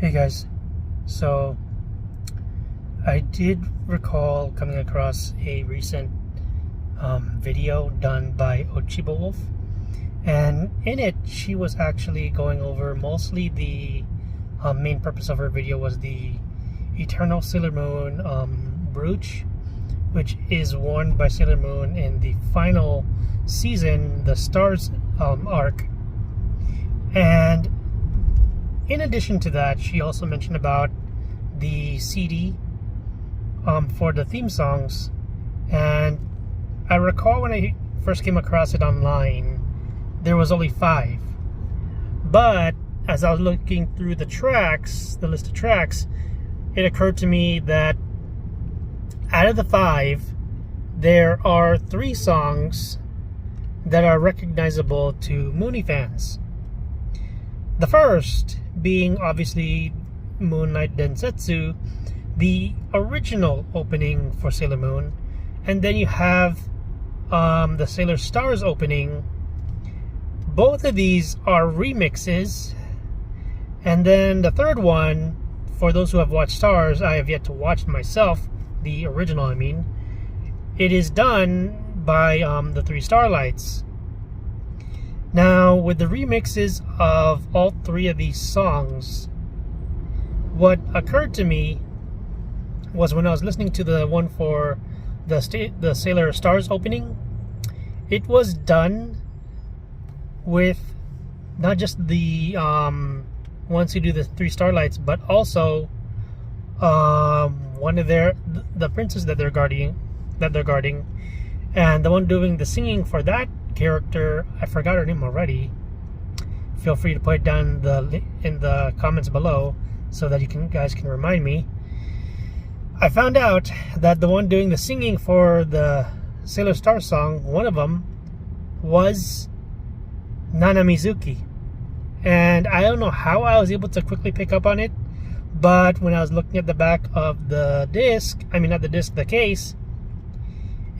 Hey guys, so I did recall coming across a recent video done by Ochibawolf, and in it she was actually going over mostly the main purpose of her video was the Eternal Sailor Moon brooch, which is worn by Sailor Moon in the final season, the Stars arc. And in addition to that, she also mentioned about the CD for the theme songs. And I recall when I first came across it online, there was only 5. But as I was looking through the tracks, the list of tracks, it occurred to me that out of the 5, there are 3 songs that are recognizable to Moony fans. The first being obviously Moonlight Densetsu, the original opening for Sailor Moon, and then you have the Sailor Stars opening. Both of these are remixes, and then the third one, for those who have watched Stars, I have yet to watch myself, the original I mean, it is done by the 3 Starlights. Now, with the remixes of all 3 of these songs, what occurred to me was when I was listening to the one for the Sailor Stars opening, it was done with not just the ones who do the 3 Starlights, but also one of the princess that they're guarding, and the one doing the singing for that character, I forgot her name already. Feel free to put it down in the comments below so that you guys can remind me. I found out that the one doing the singing for the Sailor Star song, one of them was Nana Mizuki, and I don't know how I was able to quickly pick up on it, but when I was looking at the back of the disc, the case,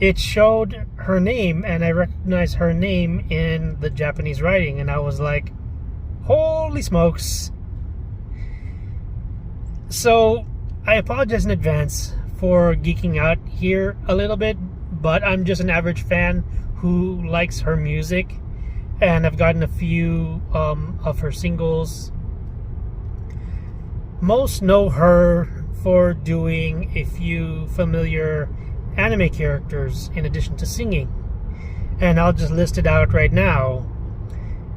it showed her name, and I recognized her name in the Japanese writing, and I was like, holy smokes. So I apologize in advance for geeking out here a little bit, but I'm just an average fan who likes her music, and I've gotten a few of her singles. Most know her for doing a few familiar anime characters in addition to singing, and I'll just list it out right now.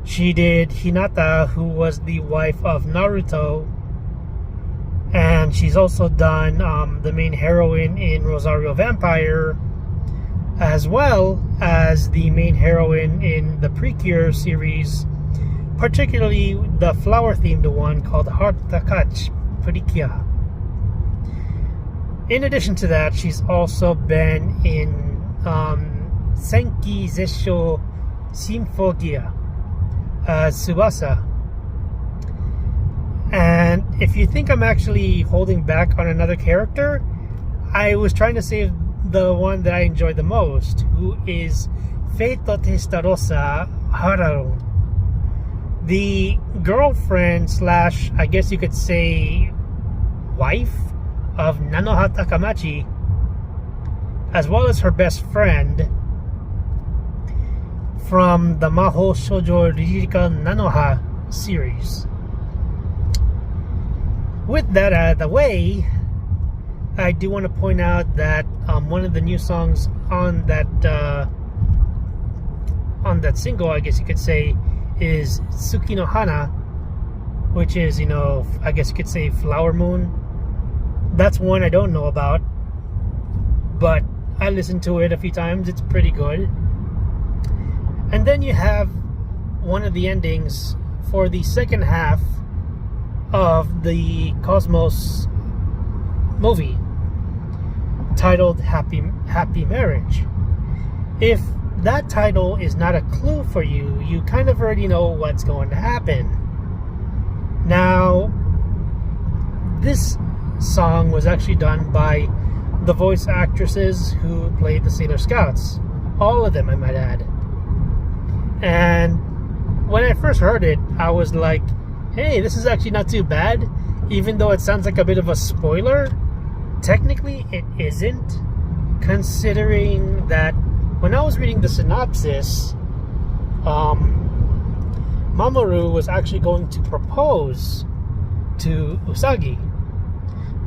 She did Hinata, who was the wife of Naruto, and she's also done the main heroine in Rosario Vampire, as well as the main heroine in the Precure series, particularly the flower themed one called Heart Takach Precure. In addition to that, she's also been in Senki Zesho Symphogia as Tsubasa. And if you think I'm actually holding back on another character, I was trying to save the one that I enjoy the most, who is Feito Testarossa Hararo, the girlfriend slash, I guess you could say, wife of Nanoha Takamachi, as well as her best friend from the Maho Shoujo Ririka Nanoha series. With that out of the way, I do want to point out that one of the new songs on that single, I guess you could say, is Tsuki no Hana, which is, I guess you could say Flower Moon. That's one I don't know about, but I listened to it a few times. It's pretty good. And then you have one of the endings for the second half of the Cosmos movie, titled Happy Marriage. If that title is not a clue for you, you kind of already know what's going to happen. Now, this song was actually done by the voice actresses who played the Sailor Scouts. All of them, I might add. And when I first heard it, I was like, hey, this is actually not too bad. Even though it sounds like a bit of a spoiler, technically it isn't, considering that when I was reading the synopsis, Mamoru was actually going to propose to Usagi,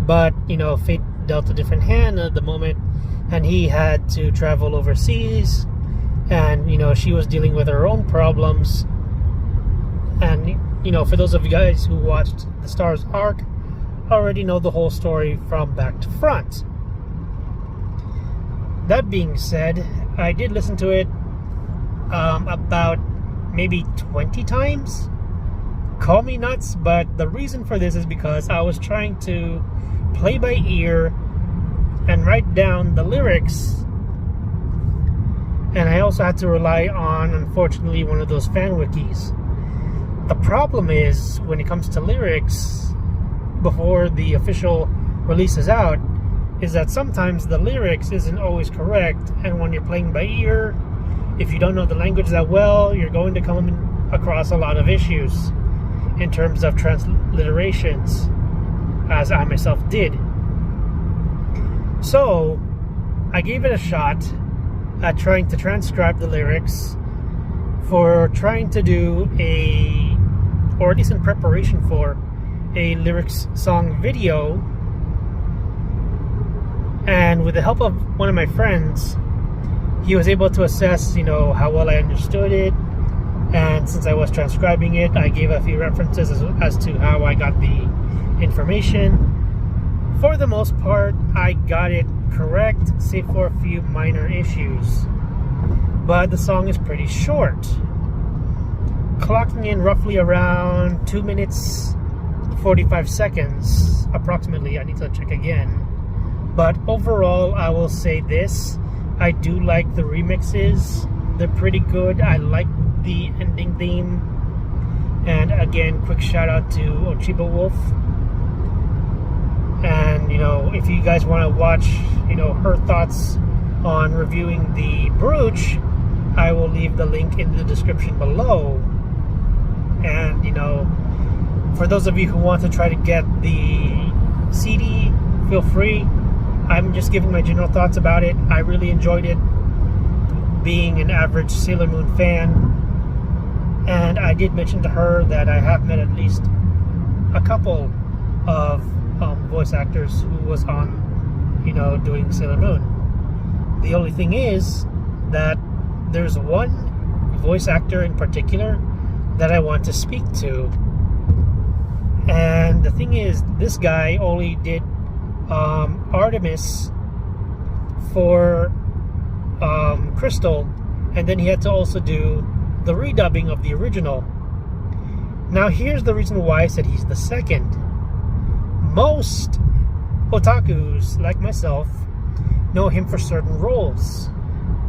but fate dealt a different hand at the moment, and he had to travel overseas, and she was dealing with her own problems. And for those of you guys who watched the Stars arc, already know the whole story from back to front. That being said, I did listen to it about maybe 20 times. Call me nuts, but the reason for this is because I was trying to play by ear and write down the lyrics, and I also had to rely on, unfortunately, one of those fan wikis. The problem is, when it comes to lyrics, before the official release is out, is that sometimes the lyrics isn't always correct, and when you're playing by ear, if you don't know the language that well, you're going to come across a lot of issues in terms of transliterations, as I myself did. So I gave it a shot at trying to transcribe the lyrics for trying to do or at least in preparation for, a lyrics song video. And with the help of one of my friends, he was able to assess, how well I understood it. And since I was transcribing it, I gave a few references as to how I got the information. For the most part, I got it correct, save for a few minor issues. But the song is pretty short, clocking in roughly around 2 minutes 45 seconds approximately. I need to check again. But overall, I will say this: I do like the remixes. They're pretty good. I like the ending theme. And again, quick shout out to Ochibawolf. And if you guys want to watch her thoughts on reviewing the brooch, I will leave the link in the description below. And for those of you who want to try to get the CD, feel free. I'm just giving my general thoughts about it. I really enjoyed it, being an average Sailor Moon fan. And I did mention to her that I have met at least a couple of voice actors who was on, doing Sailor Moon. The only thing is that there's one voice actor in particular that I want to speak to. And the thing is, this guy only did Artemis for Crystal, and then he had to also do the redubbing of the original. Now here's the reason why I said he's the second. Most otakus, like myself, know him for certain roles,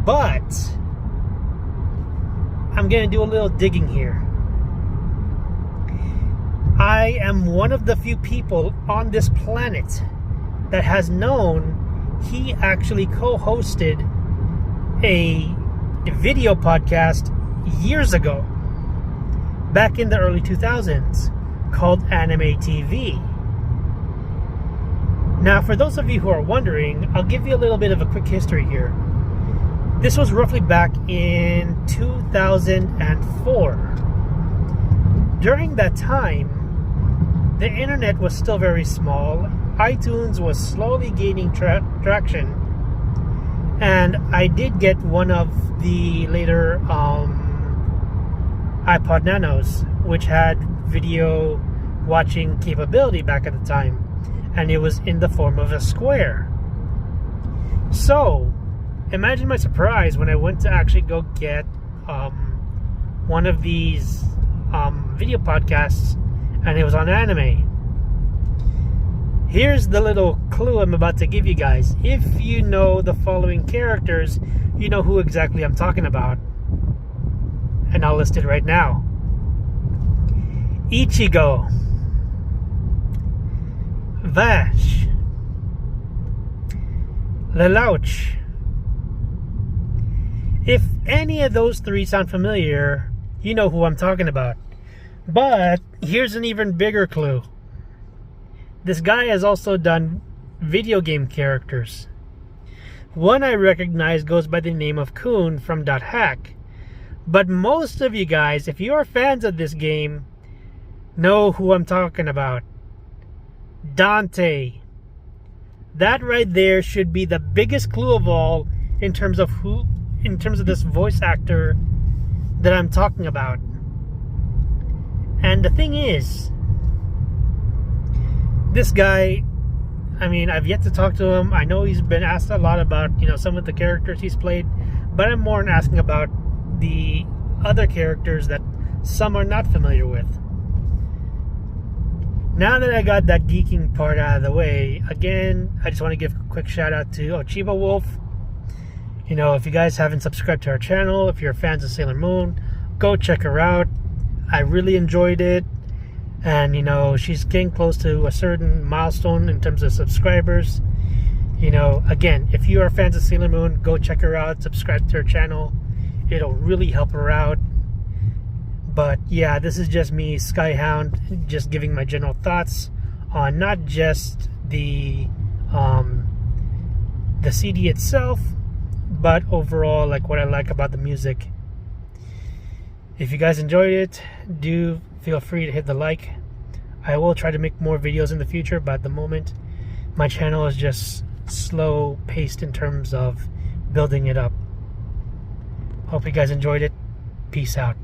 but I'm gonna do a little digging here. I am one of the few people on this planet that has known he actually co-hosted a video podcast years ago, back in the early 2000s, called Anime TV. Now, for those of you who are wondering, I'll give you a little bit of a quick history here. This was roughly back in 2004. During that time, the internet was still very small. iTunes was slowly gaining traction. And I did get one of the later iPod Nanos, which had video watching capability back at the time. And it was in the form of a square. So, imagine my surprise when I went to actually go get one of these video podcasts, and it was on anime. Here's the little clue I'm about to give you guys. If you know the following characters, you know who exactly I'm talking about. And I'll list it right now. Ichigo, Vash, Lelouch. If any of those three sound familiar, you know who I'm talking about. But here's an even bigger clue. This guy has also done video game characters. One I recognize goes by the name of Coon from .hack. But most of you guys, if you are fans of this game, know who I'm talking about. Dante. That right there should be the biggest clue of all in terms of this voice actor that I'm talking about. And the thing is, this guy, I mean, I've yet to talk to him. I know he's been asked a lot about, some of the characters he's played, but I'm more asking about the other characters that some are not familiar with. Now that I got that geeking part out of the way, again, I just want to give a quick shout out to Ochibawolf. If you guys haven't subscribed to our channel, if you're fans of Sailor Moon, go check her out. I really enjoyed it. And, she's getting close to a certain milestone in terms of subscribers. Again, if you are fans of Sailor Moon, go check her out, subscribe to her channel. It'll really help her out. But yeah, this is just me, Skyhound, just giving my general thoughts on not just the CD itself, but overall, like what I like about the music. If you guys enjoyed it, do feel free to hit the like. I will try to make more videos in the future, but at the moment, my channel is just slow paced in terms of building it up. Hope you guys enjoyed it. Peace out.